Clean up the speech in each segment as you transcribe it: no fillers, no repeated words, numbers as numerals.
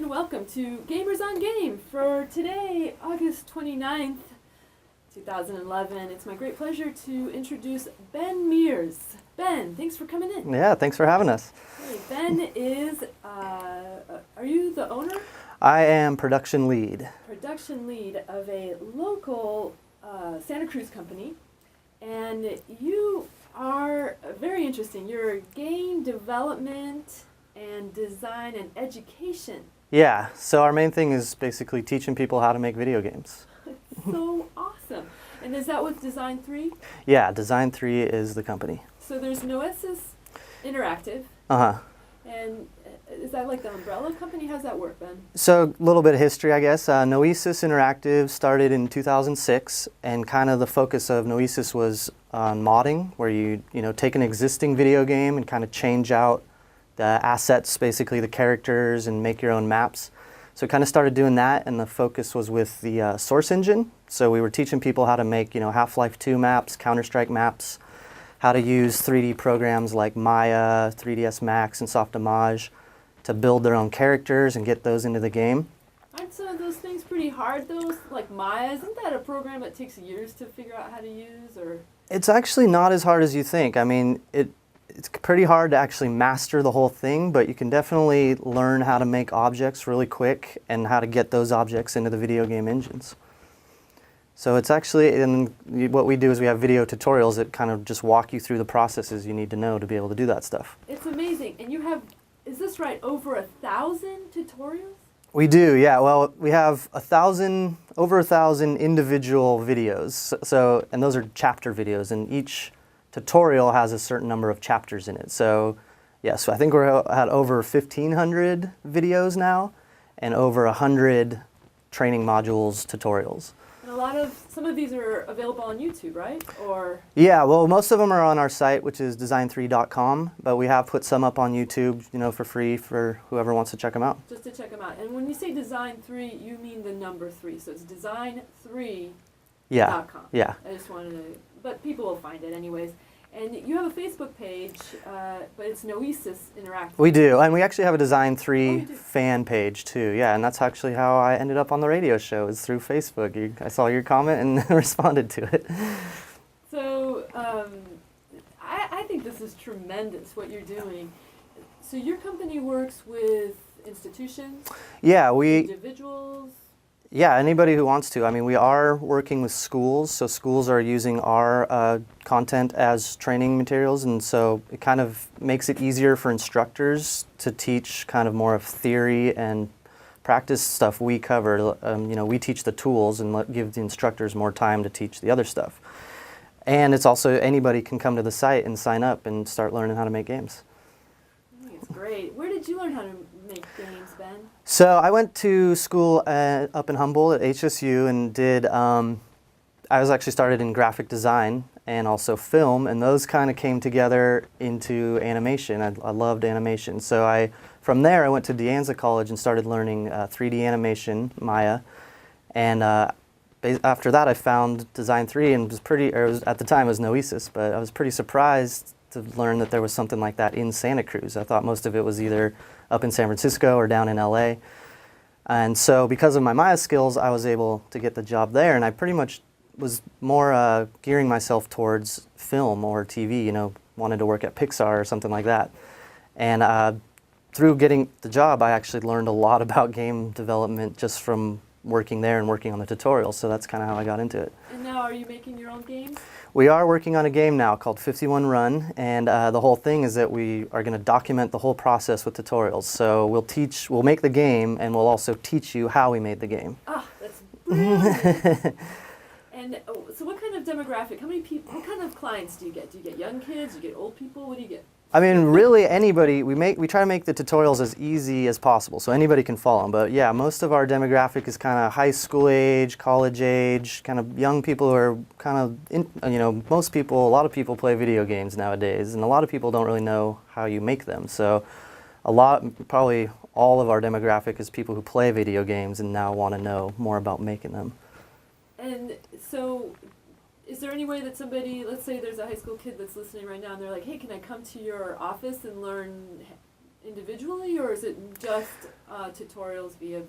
and welcome to Gamers on Game for today, August 29th, 2011. It's my great pleasure to introduce Ben Mears. Ben, thanks for coming in. Yeah, thanks for having us. Hey, Ben is, are you the owner? I am production lead. Production lead of a local Santa Cruz company, and you are very interesting. You're game development and design and education. Yeah, so our main thing is basically teaching people how to make video games. So awesome. And is that with design3? Yeah, design3 is the company. So there's Noesis Interactive. Uh-huh. And is that like the umbrella company? How's that work, Ben? So a little bit of history, I guess. Noesis Interactive started in 2006, and kind of the focus of Noesis was on modding, where you take an existing video game and kind of change out the assets, basically the characters, and make your own maps. So we kind of started doing that, and the focus was with the Source engine. So we were teaching people how to make, Half-Life 2 maps, Counter-Strike maps, how to use 3D programs like Maya, 3ds Max, and Softimage to build their own characters and get those into the game. Aren't some of those things pretty hard, though? Like Maya, isn't that a program that takes years to figure out how to use? Or It's actually not as hard as you think. I mean, it's pretty hard to actually master the whole thing, but you can definitely learn how to make objects really quick and how to get those objects into the video game engines. So it's actually, and what we do is we have video tutorials that kind of just walk you through the processes you need to know to be able to do that stuff. It's amazing. And you have, is this right, over 1,000 tutorials? We do, yeah. Well, we have over 1,000 individual videos. So, and those are chapter videos, and each tutorial has a certain number of chapters in it. So, yeah, so I think we're at over 1,500 videos now, and over 100 training modules, tutorials. And some of these are available on YouTube, right? Or yeah, well, most of them are on our site, which is design3.com, but we have put some up on YouTube, for free for whoever wants to check them out. Just to check them out. And when you say design3, you mean the number 3. So it's design3.com. Yeah. Yeah. I just wanted to, but people will find it anyways. And you have a Facebook page, but it's Noesis Interactive. We do, and we actually have a design3 fan page too. Yeah, and that's actually how I ended up on the radio show, is through Facebook. I saw your comment and responded to it. So I think this is tremendous what you're doing. So your company works with institutions, individuals. Yeah, anybody who wants to. I mean, we are working with schools, so schools are using our content as training materials, and so it kind of makes it easier for instructors to teach kind of more of theory and practice stuff we cover. We teach the tools and give the instructors more time to teach the other stuff. And it's also, anybody can come to the site and sign up and start learning how to make games. I think it's great. Where did you learn how to make games, Ben? So I went to school up in Humboldt at HSU and did, I was actually started in graphic design and also film, and those kind of came together into animation. I loved animation. So from there I went to De Anza College and started learning 3D animation, Maya, and after that I found design3 and at the time it was Noesis, but I was pretty surprised to learn that there was something like that in Santa Cruz. I thought most of it was either up in San Francisco or down in LA. And so because of my Maya skills, I was able to get the job there, and I pretty much was more gearing myself towards film or TV, wanted to work at Pixar or something like that. And through getting the job, I actually learned a lot about game development just from working there and working on the tutorials, so that's kind of how I got into it. And now are you making your own games? We are working on a game now called 51 Run, and the whole thing is that we are going to document the whole process with tutorials. So we'll make the game, and we'll also teach you how we made the game. Ah, that's brilliant. And so what kind of demographic, what kind of clients do you get? Do you get young kids, do you get old people, what do you get? I mean, really anybody. We try to make the tutorials as easy as possible, so anybody can follow them. But yeah, most of our demographic is kind of high school age, college age, kind of young people who are kind of, a lot of people play video games nowadays, and a lot of people don't really know how you make them. So probably all of our demographic is people who play video games and now want to know more about making them. And so, is there any way that somebody, let's say there's a high school kid that's listening right now and they're like, hey, can I come to your office and learn individually, or is it just tutorials via?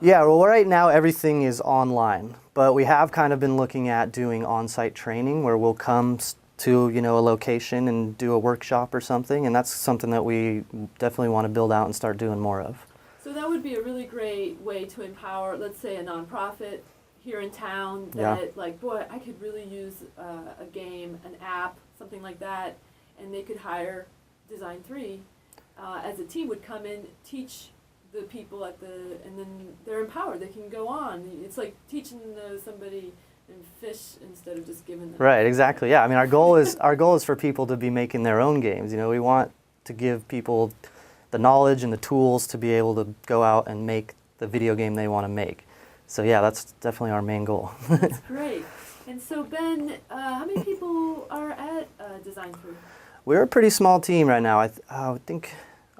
Yeah, well, right now everything is online, but we have kind of been looking at doing on-site training where we'll come to, you know, a location and do a workshop or something, and that's something that we definitely want to build out and start doing more of. So that would be a really great way to empower, let's say, a nonprofit here in town that, like, boy, I could really use a game, an app, something like that, and they could hire Design3 as a team, would come in, teach the people and then they're empowered. They can go on. It's like teaching somebody and fish instead of just giving them. Right, exactly. Yeah, I mean, our goal is for people to be making their own games. You know, we want to give people the knowledge and the tools to be able to go out and make the video game they want to make. So yeah, that's definitely our main goal. That's great. And so Ben, how many people are at Design3? We're a pretty small team right now. I think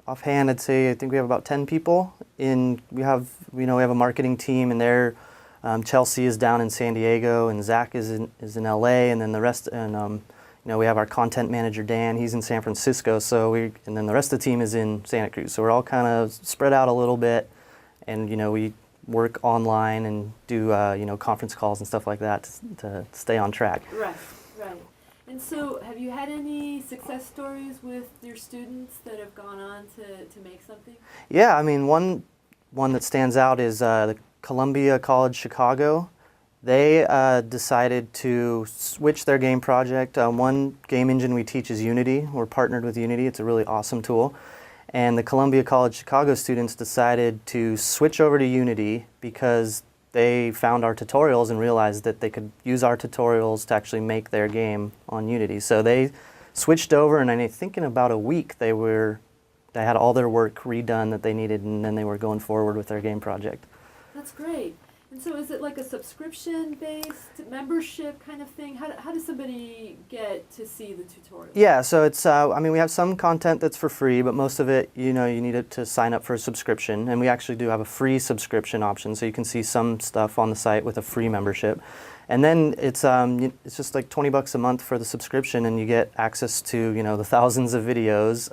offhand I think we have about 10 people. We have a marketing team, and Chelsea is down in San Diego, and Zach is in LA, and then the rest, and we have our content manager Dan, he's in San Francisco, and then the rest of the team is in Santa Cruz. So we're all kind of spread out a little bit, and we work online and do conference calls and stuff like that to stay on track. Right. And so have you had any success stories with your students that have gone on to make something? Yeah, I mean, one that stands out is the Columbia College Chicago. They decided to switch their game project. One game engine we teach is Unity. We're partnered with Unity. It's a really awesome tool. And the Columbia College Chicago students decided to switch over to Unity because they found our tutorials and realized that they could use our tutorials to actually make their game on Unity. So they switched over, and I think in about a week they had all their work redone that they needed, and then they were going forward with their game project. That's great. And so is it like a subscription-based membership kind of thing? How does somebody get to see the tutorials? Yeah, so it's, we have some content that's for free, but most of it, you need it to sign up for a subscription. And we actually do have a free subscription option, so you can see some stuff on the site with a free membership. And then it's just like $20 a month for the subscription, and you get access to, the thousands of videos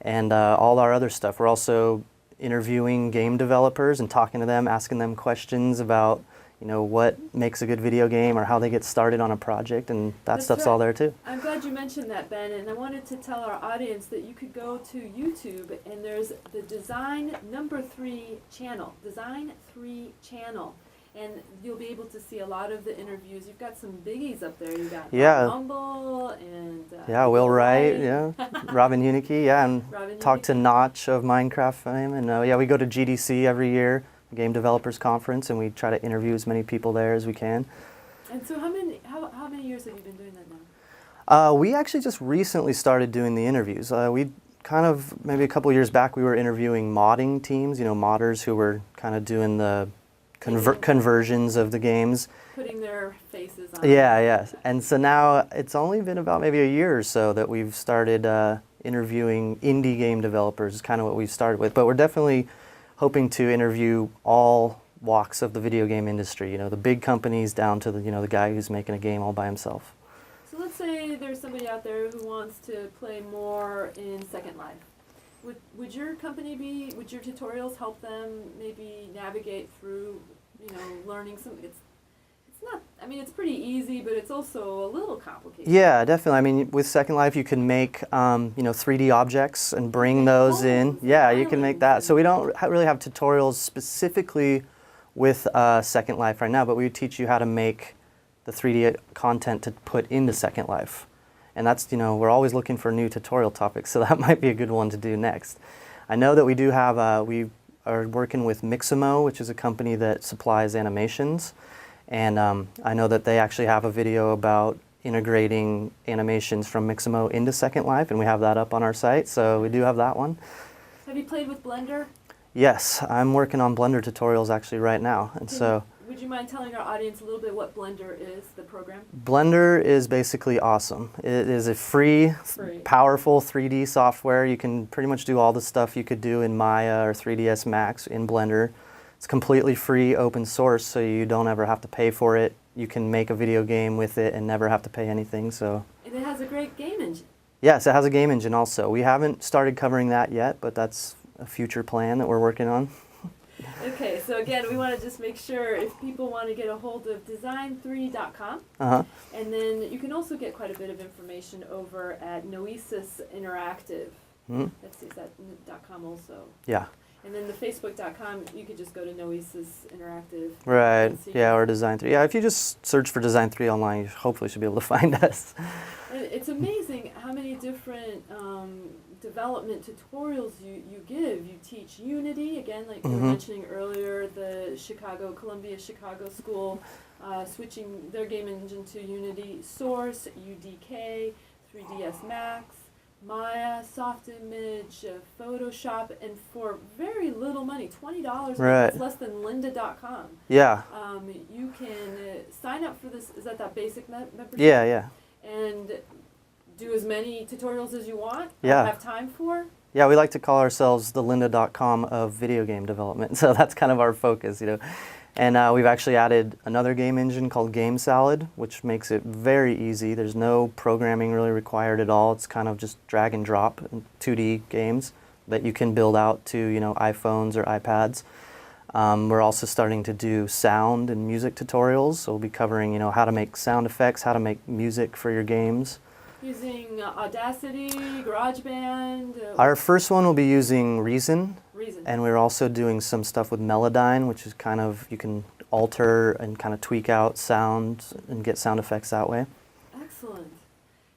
and all our other stuff. We're also interviewing game developers and talking to them, asking them questions about, what makes a good video game or how they get started on a project, and that stuff's all there too. I'm glad you mentioned that, Ben, and I wanted to tell our audience that you could go to YouTube and there's the Design3 channel, Design3 channel, and you'll be able to see a lot of the interviews. You've got some biggies up there. You got Humble and Will Wright, Robin Hunicke, and talk to Notch of Minecraft fame, and we go to GDC every year, Game Developers Conference, and we try to interview as many people there as we can. And so how many years have you been doing that now? We actually just recently started doing the interviews. We kind of, maybe a couple years back, we were interviewing modding teams, modders who were kind of doing the conversions of the games. Putting their faces on. Yeah. And so now it's only been about maybe a year or so that we've started interviewing indie game developers, is kind of what we've started with. But we're definitely hoping to interview all walks of the video game industry, the big companies down to the guy who's making a game all by himself. So let's say there's somebody out there who wants to play more in Second Life. Would your tutorials help them maybe navigate through, learning some, it's pretty easy, but it's also a little complicated. Yeah, definitely. With Second Life you can make, 3D objects and bring those in. Yeah, you can make that. So we don't really have tutorials specifically with Second Life right now, but we teach you how to make the 3D content to put into Second Life. And that's, we're always looking for new tutorial topics, so that might be a good one to do next. I know that we do have, we are working with Mixamo, which is a company that supplies animations. And I know that they actually have a video about integrating animations from Mixamo into Second Life, and we have that up on our site, so we do have that one. Have you played with Blender? Yes, I'm working on Blender tutorials actually right now, and would you mind telling our audience a little bit what Blender is, the program? Blender is basically awesome. It is a free, powerful 3D software. You can pretty much do all the stuff you could do in Maya or 3ds Max in Blender. It's completely free, open source, so you don't ever have to pay for it. You can make a video game with it and never have to pay anything. And it has a great game engine. Yes, it has a game engine also. We haven't started covering that yet, but that's a future plan that we're working on. Okay, so again, we want to just make sure if people want to get a hold of design3.com, and then you can also get quite a bit of information over at Noesis Interactive. Let's see, is that .com also? Yeah. And then the Facebook.com, you could just go to Noesis Interactive. Right, yeah, or Design3. Yeah, if you just search for Design3 online, you hopefully should be able to find us. And it's amazing how many different development tutorials you give. You teach Unity, again, like you were mentioning earlier, the Columbia Chicago School, switching their game engine to Unity, Source, UDK, 3ds Max, Maya, Soft Image, Photoshop, and for very little money, $20, Right. it's less than lynda.com. Yeah. You can sign up for this, is that basic membership? Yeah. And do as many tutorials as you want, Yeah. have time for. Yeah, we like to call ourselves the lynda.com of video game development, so that's kind of our focus, you know. And we've actually added another game engine called Game Salad, which makes it very easy. There's no programming really required at all. It's kind of just drag and drop 2D games that you can build out to, you know, iPhones or iPads. We're also starting to do sound and music tutorials, so we'll be covering, you know, how to make sound effects, how to make music for your games. Using Audacity, GarageBand. Our first one will be using Reason. Reason. And we're also doing some stuff with Melodyne, which is kind of, you can alter and kind of tweak out sound and get sound effects that way. Excellent.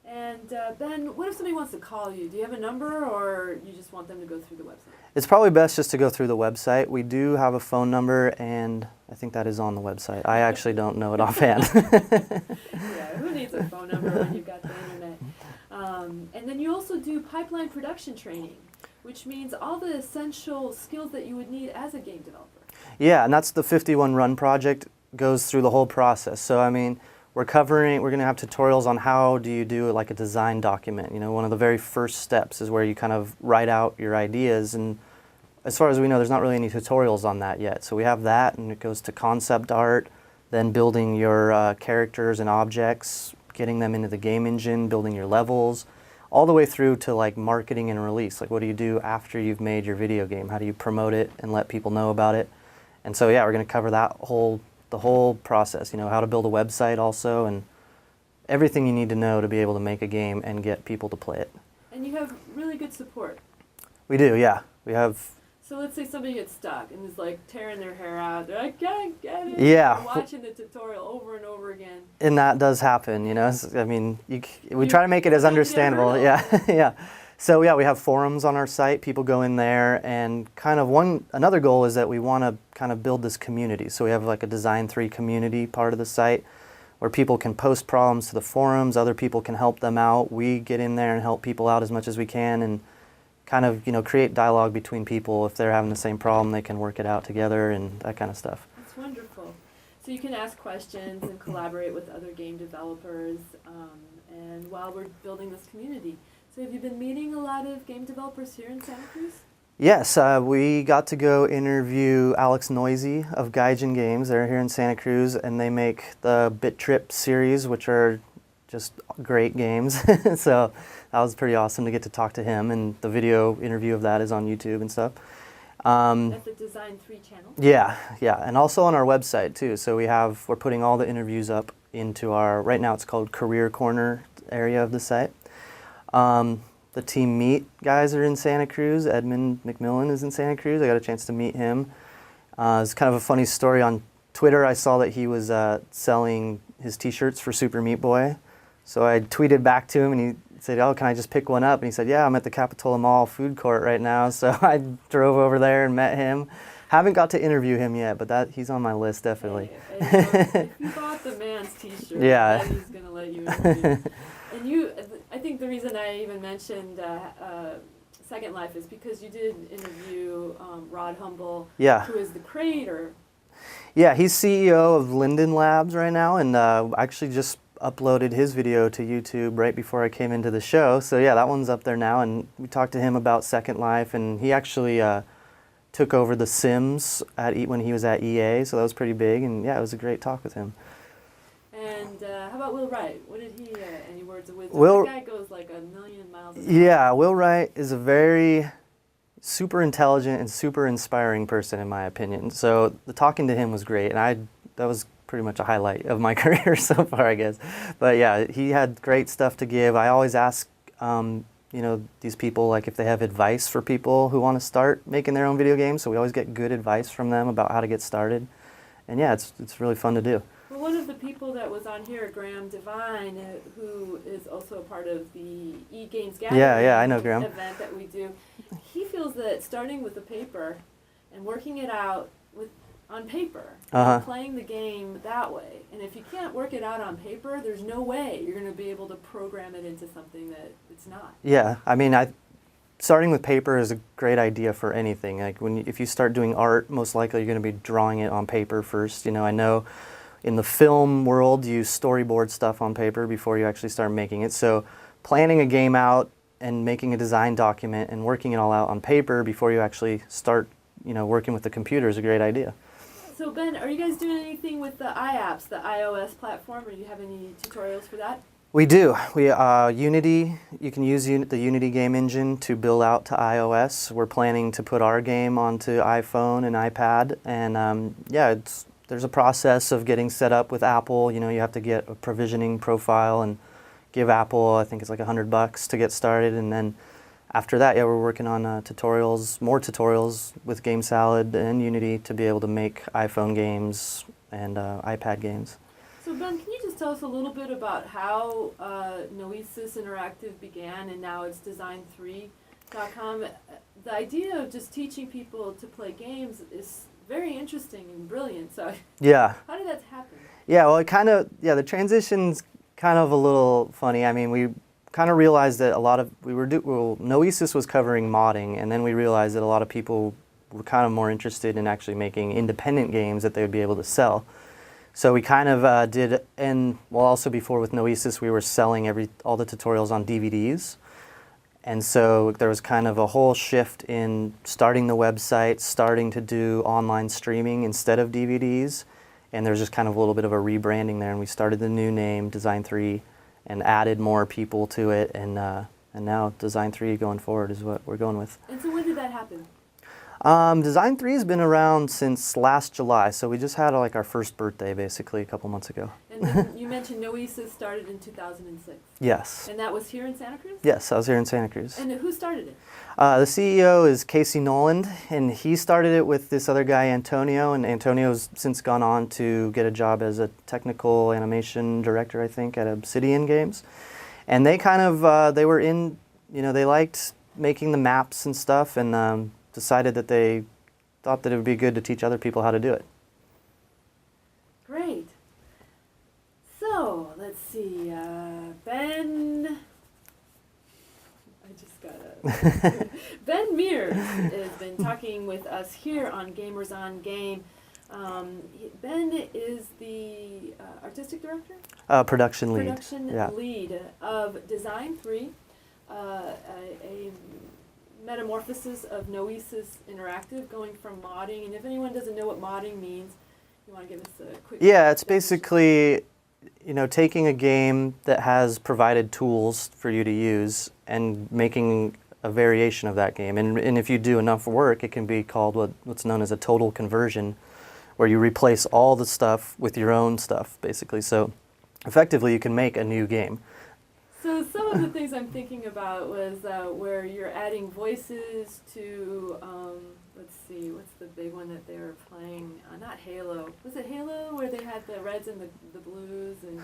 And Ben, what if somebody wants to call you? Do you have a number, or you just want them to go through the website? It's probably best just to go through the website. We do have a phone number, and I think that is on the website. I actually don't know it offhand. Yeah, who needs a phone number when you've got the internet? And then you also do pipeline production training, which means all the essential skills that you would need as a game developer. Yeah, and that's the 51 Run project, goes through the whole process. So, I mean, we're going to have tutorials on how do you do like a design document. You know, one of the very first steps is where you kind of write out your ideas, and as far as we know, there's not really any tutorials on that yet. So we have that, and it goes to concept art, then building your characters and objects, getting them into the game engine, building your levels, all the way through to like marketing and release. Like, what do you do after you've made your video game? How do you promote it and let people know about it? And so, yeah, we're going to cover that the whole process, you know, how to build a website also, and everything you need to know to be able to make a game and get people to play it. And you have really good support. We do, yeah. We have. So let's say somebody gets stuck and is like tearing their hair out. They're like, can't get it. Yeah. They're watching the tutorial over and over again. And that does happen, you know. I mean, we try to make it as understandable. Yeah, yeah. So yeah, we have forums on our site. People go in there, and kind of another goal is that we want to kind of build this community. So we have like a Design3 community part of the site where people can post problems to the forums. Other people can help them out. We get in there and help people out as much as we can, and kind of, you know, create dialogue between people. If they're having the same problem, they can work it out together and that kind of stuff. That's wonderful. So you can ask questions and collaborate with other game developers, and while we're building this community. So have you been meeting a lot of game developers here in Santa Cruz? Yes, we got to go interview Alex Noisy of Gaijin Games. They're here in Santa Cruz, and they make the Bit Trip series, which are just great games. So that was pretty awesome to get to talk to him, and the video interview of that is on YouTube and stuff. At the Design3 channel? Yeah, and also on our website too. So we're putting all the interviews up into our, right now it's called Career Corner area of the site. The Team Meat guys are in Santa Cruz. Edmund McMillan is in Santa Cruz. I got a chance to meet him. It's kind of a funny story. On Twitter, I saw that he was selling his t-shirts for Super Meat Boy. So I tweeted back to him, and he said, "Oh, can I just pick one up?" And he said, "Yeah, I'm at the Capitola Mall food court right now." So I drove over there and met him. Haven't got to interview him yet, but he's on my list, definitely. If you bought the man's t-shirt, Yeah. then he's going to let you interview. And I think the reason I even mentioned Second Life is because you did interview Rod Humble, Yeah. who is the creator. Yeah, he's CEO of Linden Labs right now, and actually just uploaded his video to YouTube right before I came into the show. So yeah, that one's up there now, and we talked to him about Second Life, and he actually took over The Sims when he was at EA, so that was pretty big, and yeah, it was a great talk with him. And how about Will Wright? What did he, any words of wisdom? Will- That guy goes like a million miles an hour. Yeah, Will Wright is a very super intelligent and super inspiring person in my opinion. So the talking to him was great, and that was pretty much a highlight of my career so far, I guess. But yeah, he had great stuff to give. I always ask, these people like if they have advice for people who want to start making their own video games. So we always get good advice from them about how to get started. And yeah, it's really fun to do. Well, one of the people that was on here, Graham Devine, who is also a part of the E-Games Gathering Yeah, I know Graham. event that we do, he feels that starting with the paper and working it out on paper, and playing the game that way, and if you can't work it out on paper, there's no way you're going to be able to program it into something that it's not. Yeah, I mean, starting with paper is a great idea for anything. Like if you start doing art, most likely you're going to be drawing it on paper first. I know in the film world you storyboard stuff on paper before you actually start making it. So planning a game out and making a design document and working it all out on paper before you actually start, working with the computer is a great idea. So Ben, are you guys doing anything with the iApps, the iOS platform, or do you have any tutorials for that? We do. Unity, you can use the Unity game engine to build out to iOS. We're planning to put our game onto iPhone and iPad. And there's a process of getting set up with Apple. You have to get a provisioning profile and give Apple, I think it's like $100 to get started. And then after that, we're working on more tutorials with Game Salad and Unity to be able to make iPhone games and iPad games. So Ben, can you just tell us a little bit about how Noesis Interactive began and now it's design3.com? The idea of just teaching people to play games is very interesting and brilliant. So yeah, how did that happen? Yeah, well, the transition's kind of a little funny. I mean, we kind of realized that Noesis was covering modding, and then we realized that a lot of people were kind of more interested in actually making independent games that they would be able to sell. So we kind of also before with Noesis, we were selling all the tutorials on DVDs. And so there was kind of a whole shift in starting the website, starting to do online streaming instead of DVDs. And there's just kind of a little bit of a rebranding there. And we started the new name, Design3, and added more people to it. And now Design3 going forward is what we're going with. And so when did that happen? Design3 has been around since last July, so we just had our first birthday basically a couple months ago. And then you mentioned Noesis started in 2006. Yes. And that was here in Santa Cruz? Yes, I was here in Santa Cruz. And who started it? The CEO is Casey Noland, and he started it with this other guy, Antonio, and Antonio's since gone on to get a job as a technical animation director, I think, at Obsidian Games. And they kind of, they liked making the maps and stuff, and decided that they thought that it would be good to teach other people how to do it. Great. So, let's see, Ben... Ben Mears has been talking with us here on Gamers on Game. Ben is the artistic director? Production lead. Lead of Design3, a metamorphosis of Noesis Interactive, going from modding. And if anyone doesn't know what modding means, you want to give us a quick... Yeah, it's basically, taking a game that has provided tools for you to use and making a variation of that game. And if you do enough work, it can be called what's known as a total conversion, where you replace all the stuff with your own stuff, basically. So effectively, you can make a new game. So some of the things I'm thinking about was where you're adding voices to, let's see, what's the big one that they were playing? Not Halo. Was it Halo where they had the reds and the blues? And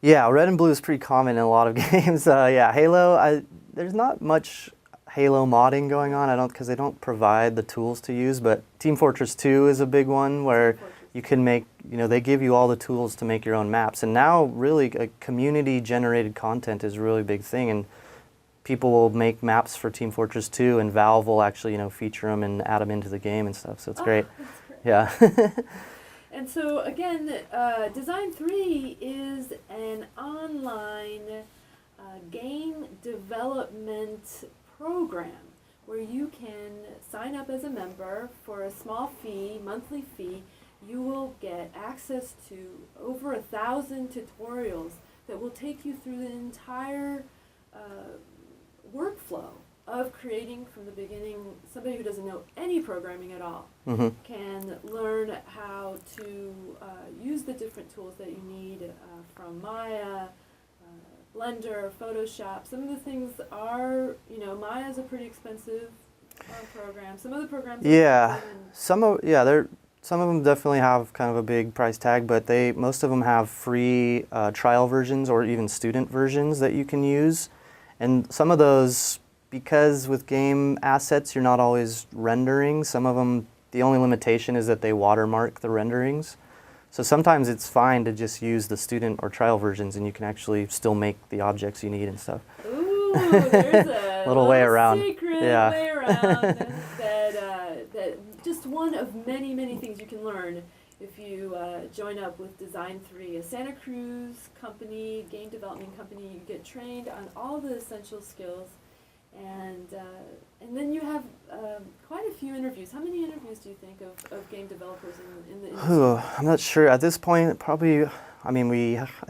yeah, red and blue is pretty common in a lot of games. Halo, there's not much Halo modding going on, because they don't provide the tools to use, but Team Fortress 2 is a big one where you can make, they give you all the tools to make your own maps. And now really community-generated content is a really big thing, and people will make maps for Team Fortress 2, and Valve will actually, feature them and add them into the game and stuff, so it's great. That's great. Yeah. And so again, Design3 is an online game development program where you can sign up as a member for a small fee, monthly fee, you will get access to over 1,000 tutorials that will take you through the entire workflow of creating from the beginning. Somebody who doesn't know any programming at all can learn how to use the different tools that you need from Maya, Blender, Photoshop. Some of the things are, Maya's a pretty expensive program. Some of the programs some of them definitely have kind of a big price tag, but most of them have free trial versions or even student versions that you can use. And some of those, because with game assets you're not always rendering, some of them, the only limitation is that they watermark the renderings. So sometimes it's fine to just use the student or trial versions and you can actually still make the objects you need and stuff. Ooh, there's a little way around. Secret way around that just one of many, many things you can learn if you join up with Design3, a Santa Cruz company, game development company. You get trained on all the essential skills, and then you have quite a few interviews. How many interviews do you think of game developers in the industry? I'm not sure. At this point, probably, I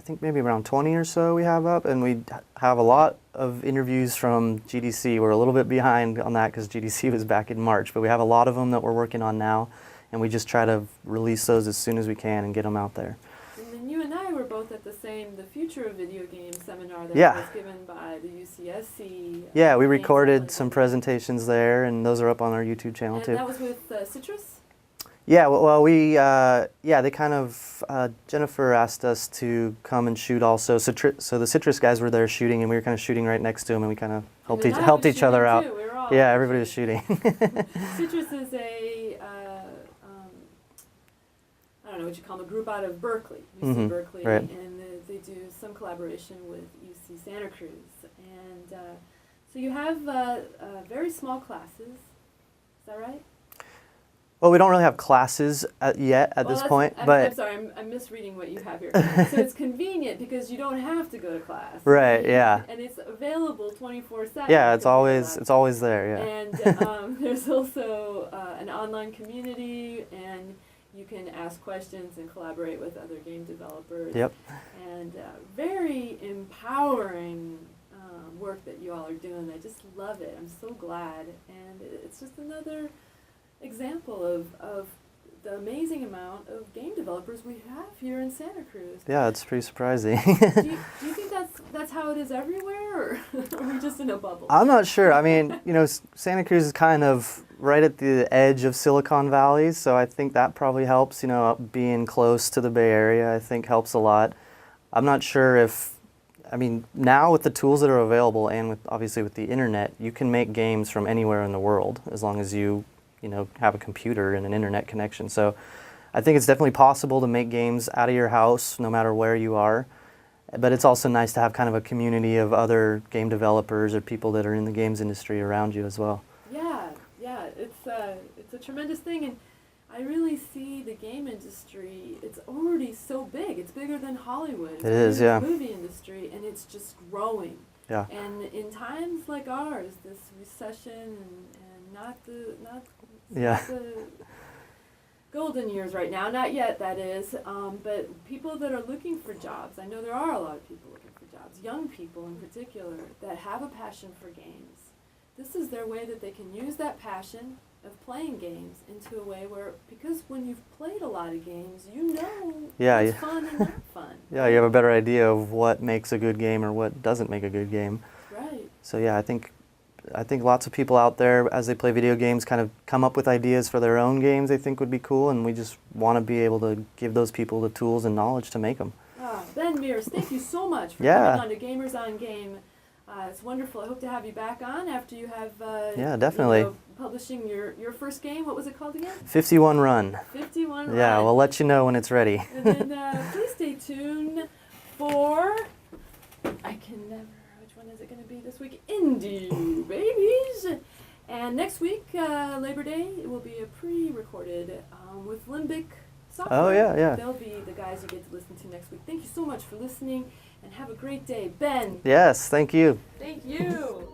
think maybe around 20 or so we have up, and we have a lot of interviews from GDC. We're a little bit behind on that because GDC was back in March, but we have a lot of them that we're working on now, and we just try to release those as soon as we can and get them out there. And then you and I were both at the Future of Video Games seminar that was given by the UCSC. Yeah, we recorded some presentations there, and those are up on our YouTube channel too. And that was with Citrus? Yeah, well, they kind of, Jennifer asked us to come and shoot also. So the Citrus guys were there shooting, and we were kind of shooting right next to them, and we kind of helped each other out. Too. We were all everybody was shooting. Citrus is I don't know what you call them, a group out of Berkeley, UC Berkeley, right. And they do some collaboration with UC Santa Cruz. And so you have very small classes, is that right? Well, we don't really have classes yet at this point, but I'm sorry, I'm misreading what you have here. So it's convenient because you don't have to go to class. Right, yeah. And it's available 24/7. Yeah, it's always there, yeah. And there's also an online community, and you can ask questions and collaborate with other game developers. Yep. And very empowering work that you all are doing. I just love it. I'm so glad. And it's just another example of the amazing amount of game developers we have here in Santa Cruz. Yeah, it's pretty surprising. Do you think that's how it is everywhere, or are we just in a bubble? I'm not sure. I mean, Santa Cruz is kind of right at the edge of Silicon Valley, so I think that probably helps. Being close to the Bay Area, I think helps a lot. I'm not sure now with the tools that are available and obviously with the internet, you can make games from anywhere in the world as long as you have a computer and an internet connection. So I think it's definitely possible to make games out of your house no matter where you are. But it's also nice to have kind of a community of other game developers or people that are in the games industry around you as well. Yeah, it's a tremendous thing, and I really see the game industry, it's already so big. It's bigger than Hollywood. It is, yeah. The movie industry, and it's just growing. Yeah. And in times like ours, this recession and not the golden years right now, not yet, that is, but people that are looking for jobs, I know there are a lot of people looking for jobs, young people in particular, that have a passion for games. This is their way that they can use that passion of playing games into a way where, because when you've played a lot of games, what's fun and not fun. Yeah, you have a better idea of what makes a good game or what doesn't make a good game. Right. So yeah, I think lots of people out there, as they play video games, kind of come up with ideas for their own games they think would be cool, and we just want to be able to give those people the tools and knowledge to make them. Ben Mears, thank you so much for coming on to Gamers on Game. It's wonderful. I hope to have you back on after you have definitely. Publishing your first game. What was it called again? 51 Run. 51 Run. Yeah, we'll let you know when it's ready. And then please stay tuned for, which one is it going to be this week? Indie Babies. And next week, Labor Day, it will be a pre-recorded with Limbic Software. Oh, yeah. They'll be the guys you get to listen to next week. Thank you so much for listening, and have a great day. Ben. Yes, thank you. Thank you.